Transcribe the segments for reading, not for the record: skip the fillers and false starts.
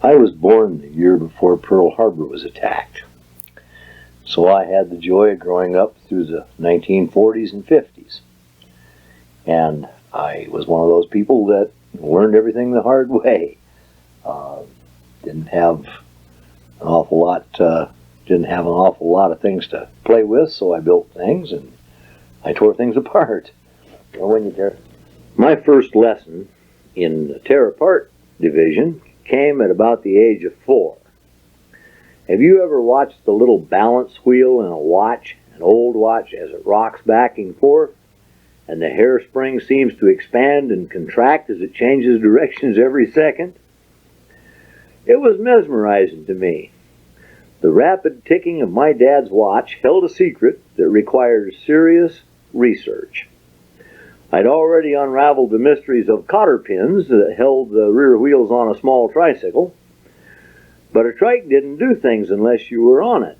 I was born the year before Pearl Harbor was attacked, so I had the joy of growing up through the 1940s and 50s. And I was one of those people that learned everything the hard way. Uh, didn't have an awful lot. Didn't have an awful lot of things to play with, so I built things and I tore things apart. Well, when you tear, My first lesson in the tear apart division came at about the age of 4. Have you ever watched the little balance wheel in a watch, an old watch, as it rocks back and forth, and the hairspring seems to expand and contract as it changes directions every second? It was mesmerizing to me. The rapid ticking of my dad's watch held a secret that required serious research. I'd already unraveled the mysteries of cotter pins that held the rear wheels on a small tricycle, but a trike didn't do things unless you were on it.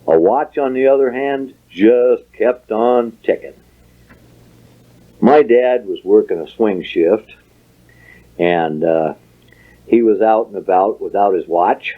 A watch, on the other hand, just kept on ticking. My dad was working a swing shift, and he was out and about without his watch,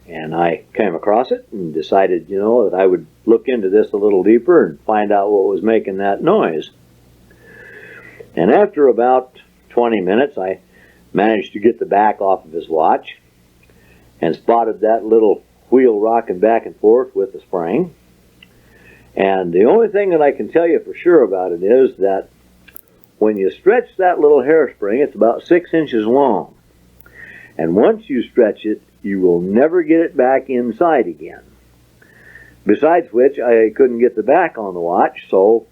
and I came across it and decided, that I would look into this a little deeper and find out what was making that noise. And after about 20 minutes, I managed to get the back off of his watch and spotted that little wheel rocking back and forth with the spring. And the only thing that I can tell you for sure about it is that when you stretch that little hairspring, it's about 6 inches long. And once you stretch it, you will never get it back inside again. Besides which, I couldn't get the back on the watch, so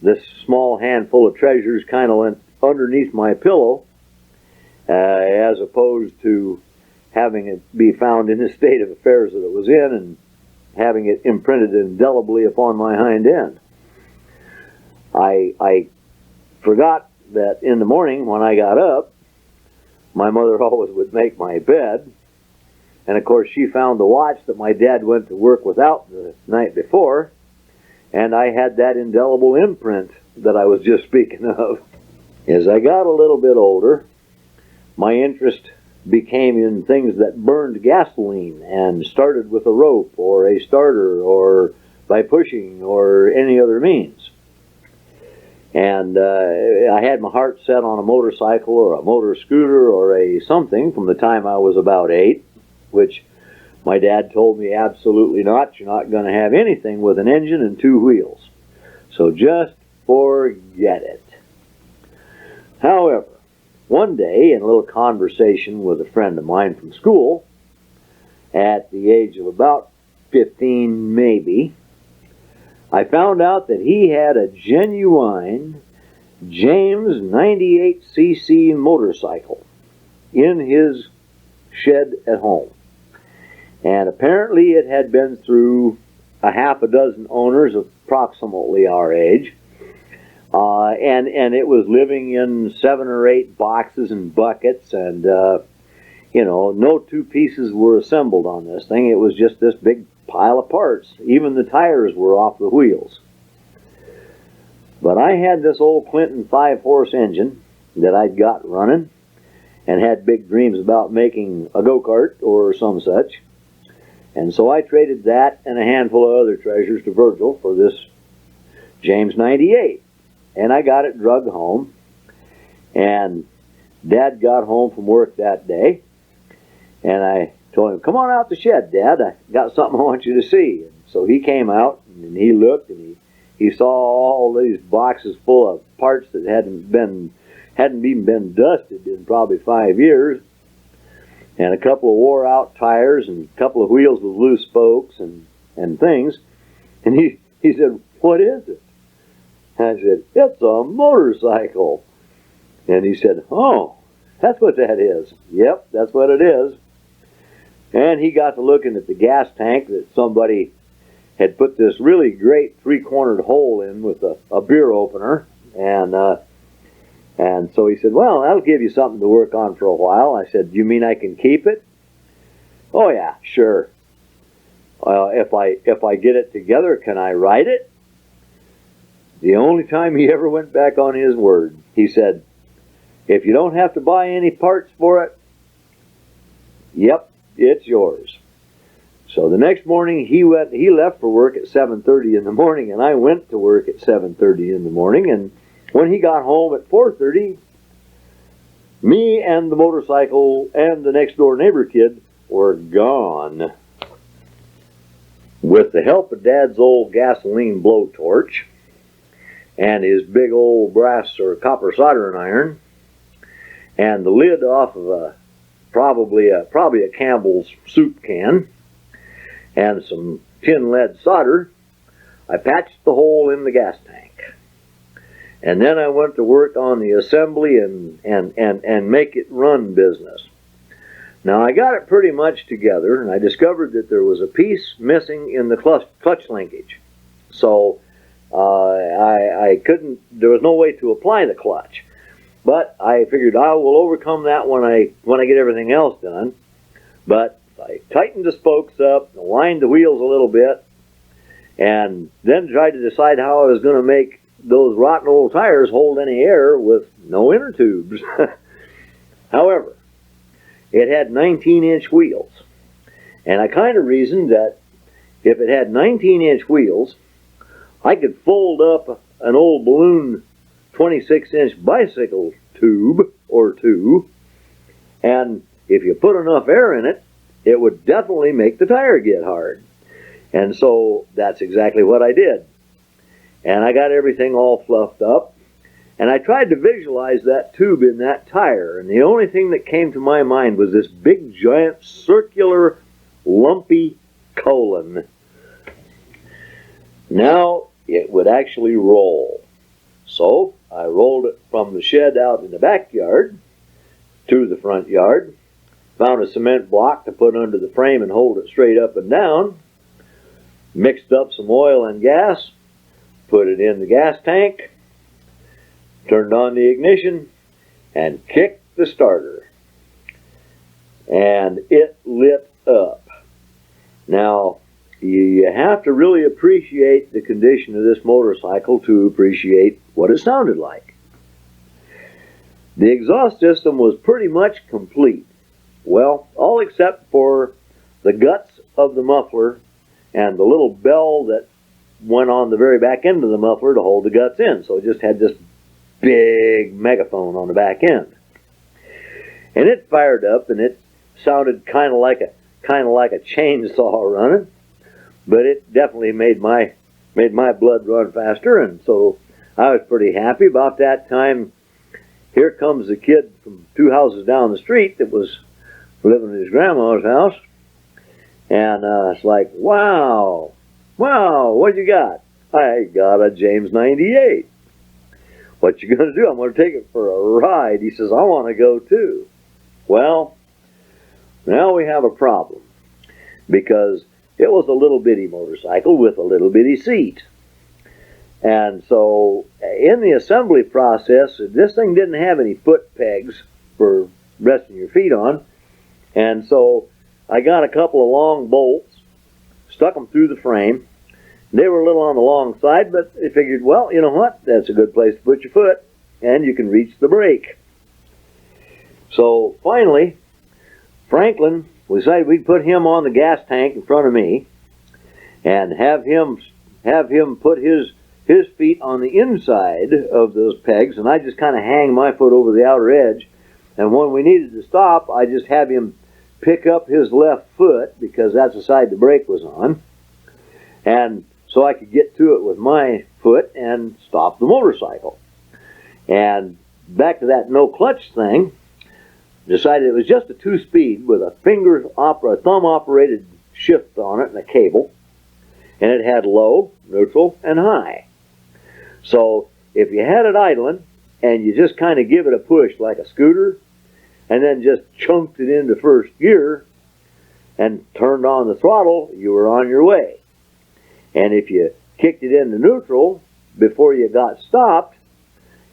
this small handful of treasures kind of went underneath my pillow, as opposed to having it be found in the state of affairs that it was in and having it imprinted indelibly upon my hind end. I forgot that in the morning when I got up, my mother always would make my bed, and of course she found the watch that my dad went to work without the night before, and I had that indelible imprint that I was just speaking of. As I got a little bit older, my interest became in things that burned gasoline and started with a rope or a starter or by pushing or any other means. And I had my heart set on a motorcycle or a motor scooter or a something from the time I was about 8, which my dad told me absolutely not. You're not going to have anything with an engine and 2 wheels. So just forget it. However, one day, in a little conversation with a friend of mine from school, at the age of about 15 maybe, I found out that he had a genuine James 98cc motorcycle in his shed at home. And apparently it had been through a half a dozen owners of approximately our age. And it was living in 7 or 8 boxes and buckets, and no 2 pieces were assembled on this thing. It was just this big pile of parts. Even the tires were off the wheels. But I had this old Clinton 5-horse engine that I'd got running and had big dreams about making a go-kart or some such. And so I traded that and a handful of other treasures to Virgil for this James 98. And I got it drugged home. And Dad got home from work that day. And I told him, "Come on out the shed, Dad. I got something I want you to see." And so he came out and he looked and he saw all these boxes full of parts that hadn't even been dusted in probably 5 years. And a couple of wore out tires and a couple of wheels with loose spokes and things. And he said, "What is it?" I said, "It's a motorcycle." And he said, "Oh, that's what that is." "Yep, that's what it is." And he got to looking at the gas tank that somebody had put this really great 3-cornered hole in with a beer opener. And so he said, "Well, that'll give you something to work on for a while." I said, "You mean I can keep it?" "Oh yeah, sure. If I get it together, can I ride it?" The only time he ever went back on his word. He said, If you don't have to buy any parts for it, yep, it's yours. So the next morning he left for work at 7:30 in the morning, and I went to work at 7:30 in the morning. And when he got home at 4:30, me and the motorcycle and the next door neighbor kid were gone. With the help of Dad's old gasoline blowtorch and his big old brass or copper soldering iron and the lid off of probably a Campbell's soup can and some tin lead solder, I patched the hole in the gas tank. And then I went to work on the assembly and make it run business. Now I got it pretty much together, and I discovered that there was a piece missing in the clutch linkage. So I couldn't, there was no way to apply the clutch. But I figured I will overcome that when I get everything else done. But I tightened the spokes up, aligned the wheels a little bit, and then tried to decide how I was going to make those rotten old tires hold any air with no inner tubes. However, it had 19-inch wheels, and I kind of reasoned that if it had 19-inch wheels, I could fold up an old balloon 26-inch bicycle tube or two, and if you put enough air in it, it would definitely make the tire get hard. And so that's exactly what I did. And I got everything all fluffed up, and I tried to visualize that tube in that tire, and the only thing that came to my mind was this big, giant, circular, lumpy colon. Now it would actually roll. So I rolled it from the shed out in the backyard to the front yard, found a cement block to put under the frame and hold it straight up and down, mixed up some oil and gas, put it in the gas tank, turned on the ignition, and kicked the starter. And it lit up. Now, you have to really appreciate the condition of this motorcycle to appreciate what it sounded like. The exhaust system was pretty much complete. Well, all except for the guts of the muffler and the little bell that went on the very back end of the muffler to hold the guts in. So it just had this big megaphone on the back end. And it fired up, and it sounded kind of like a chainsaw running, but it definitely made my blood run faster, and so I was pretty happy. About that time, here comes the kid from 2 houses down the street that was living in his grandma's house, and it's like, wow, what you got? I got a James 98. What you gonna do? I'm gonna take it for a ride. He says, I want to go too. Well, now we have a problem, because it was a little bitty motorcycle with a little bitty seat. And so in the assembly process, this thing didn't have any foot pegs for resting your feet on. And so I got a couple of long bolts, stuck them through the frame. They were a little on the long side, but I figured, well, you know what? That's a good place to put your foot, and you can reach the brake. So finally, Franklin, we decided we'd put him on the gas tank in front of me and have him put his feet on the inside of those pegs, and I just kind of hang my foot over the outer edge. And when we needed to stop, I just have him pick up his left foot, because that's the side the brake was on, and so I could get to it with my foot and stop the motorcycle. And back to that no clutch thing, decided it was just a 2-speed with a thumb operated shift on it and a cable, and it had low, neutral, and high. So if you had it idling and you just kind of give it a push like a scooter, and then just chunked it into first gear and turned on the throttle, you were on your way. And if you kicked it into neutral before you got stopped,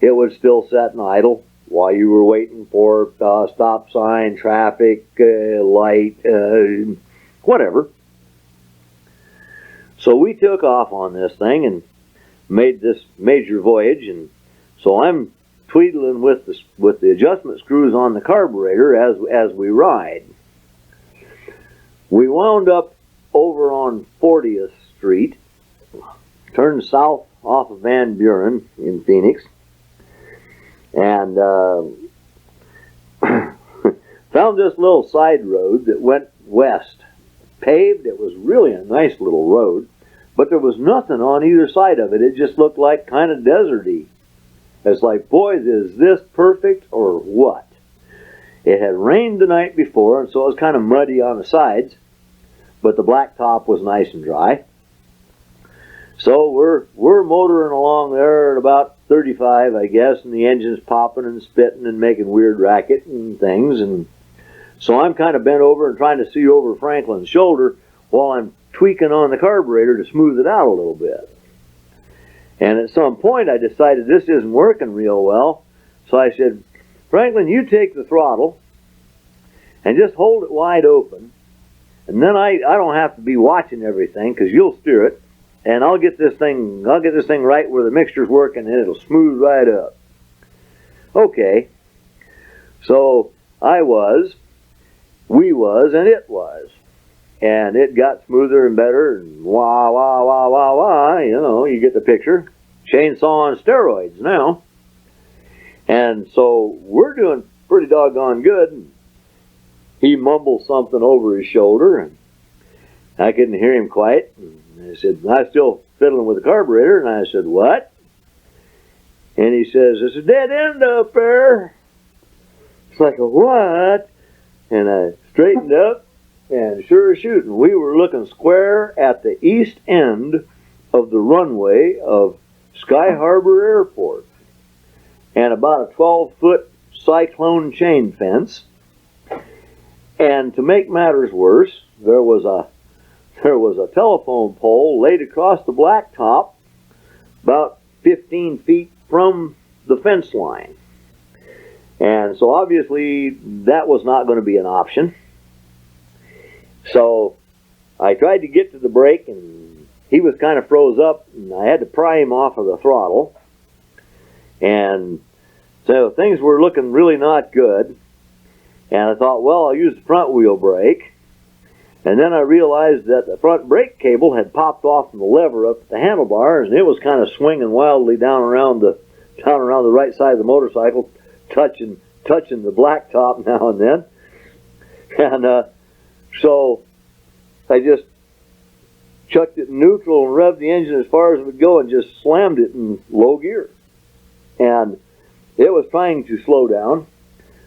it would still set and idle while you were waiting for stop sign, traffic, light, whatever. So we took off on this thing and made this major voyage, and so I'm tweedling with the adjustment screws on the carburetor as we ride. We wound up over on 40th Street, turned south off of Van Buren in Phoenix, and found this little side road that went west. Paved, it was really a nice little road, but there was nothing on either side of it. It just looked like kind of deserty. It's like, boys, is this perfect or what? It had rained the night before, and so it was kind of muddy on the sides, but the blacktop was nice and dry. So we're motoring along there at about 35, I guess, and the engine's popping and spitting and making weird racket and things. And so I'm kind of bent over and trying to see over Franklin's shoulder while I'm tweaking on the carburetor to smooth it out a little bit. And at some point I decided this isn't working real well. So I said, Franklin, you take the throttle and just hold it wide open. And then I don't have to be watching everything because you'll steer it. And I'll get this thing right where the mixture's working and it'll smooth right up. Okay. So we was, and it was. And it got smoother and better, and wah, wah, wah, wah, wah, you know, you get the picture. Chainsaw on steroids now. And so we're doing pretty doggone good. And he mumbled something over his shoulder, and I couldn't hear him quite. And I said, I was still fiddling with the carburetor, and I said, what? And he says, there's a dead end up there. It's like, a what? And I straightened up, and sure as shooting, we were looking square at the east end of the runway of Sky Harbor Airport, and about a 12-foot cyclone chain fence. And to make matters worse, there was a telephone pole laid across the blacktop about 15 feet from the fence line. And so obviously that was not going to be an option. So I tried to get to the brake, and he was kind of froze up, and I had to pry him off of the throttle. And so things were looking really not good. And I thought, well, I'll use the front wheel brake. And then I realized that the front brake cable had popped off from the lever up at the handlebars, and it was kind of swinging wildly down around the right side of the motorcycle, touching the blacktop now and then. And so I just chucked it in neutral and revved the engine as far as it would go and just slammed it in low gear. And it was trying to slow down,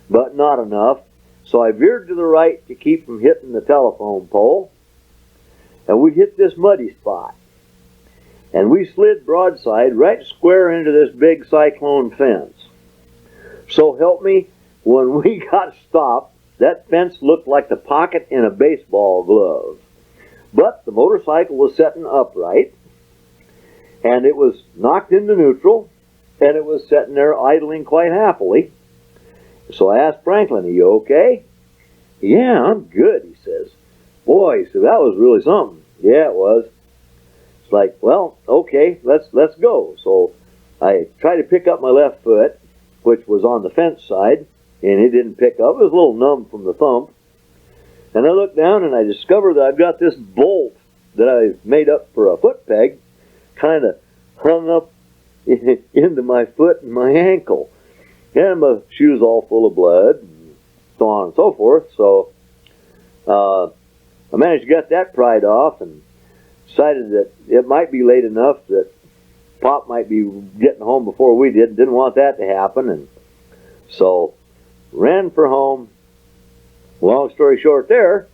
but not enough. So I veered to the right to keep from hitting the telephone pole. And we hit this muddy spot. And we slid broadside right square into this big cyclone fence. So help me, when we got stopped, that fence looked like the pocket in a baseball glove. But the motorcycle was sitting upright, and it was knocked into neutral, and it was sitting there idling quite happily. So I asked Franklin, are you okay? Yeah, I'm good, he says. Boy, he said, that was really something. Yeah, it was. It's like, well, okay, let's go. So I tried to pick up my left foot, which was on the fence side, and it didn't pick up. It was a little numb from the thump. And I looked down and I discovered that I've got this bolt that I made up for a foot peg kind of hung up into my foot and my ankle. And my shoes all full of blood, and so on and so forth. So I managed to get that pried off and decided that it might be late enough that Pop might be getting home before we did. Didn't want that to happen. And so ran for home. Long story short there,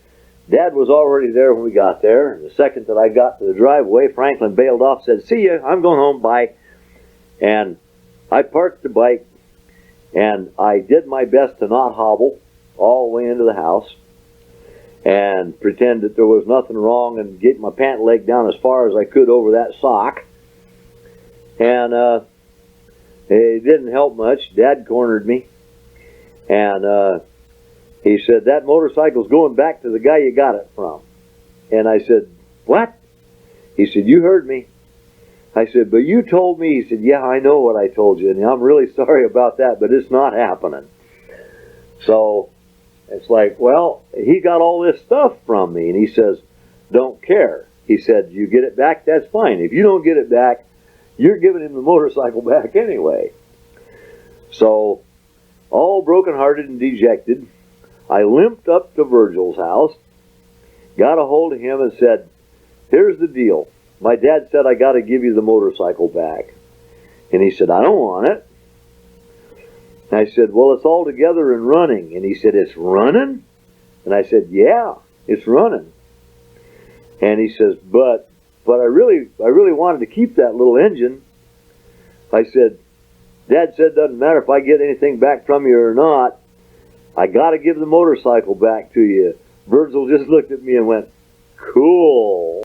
Dad was already there when we got there. And the second that I got to the driveway, Franklin bailed off, said, see ya, I'm going home, bye. And I parked the bike, and I did my best to not hobble all the way into the house and pretend that there was nothing wrong and get my pant leg down as far as I could over that sock. And it didn't help much. Dad cornered me. And he said, that motorcycle's going back to the guy you got it from. And I said, what? He said, you heard me. I said, but you told me. He said, yeah, I know what I told you, and I'm really sorry about that, but it's not happening. So it's like, well, he got all this stuff from me, and he says, don't care. He said, you get it back, that's fine. If you don't get it back, you're giving him the motorcycle back anyway. So, all brokenhearted and dejected, I limped up to Virgil's house, got a hold of him and said, here's the deal. My dad said I got to give you the motorcycle back. And he said, I don't want it. And I said, well, it's all together and running. And he said, it's running? And I said, yeah, it's running. And he says, but I really wanted to keep that little engine. I said, Dad said, doesn't matter if I get anything back from you or not. I got to give the motorcycle back to you. Virgil just looked at me and went, cool.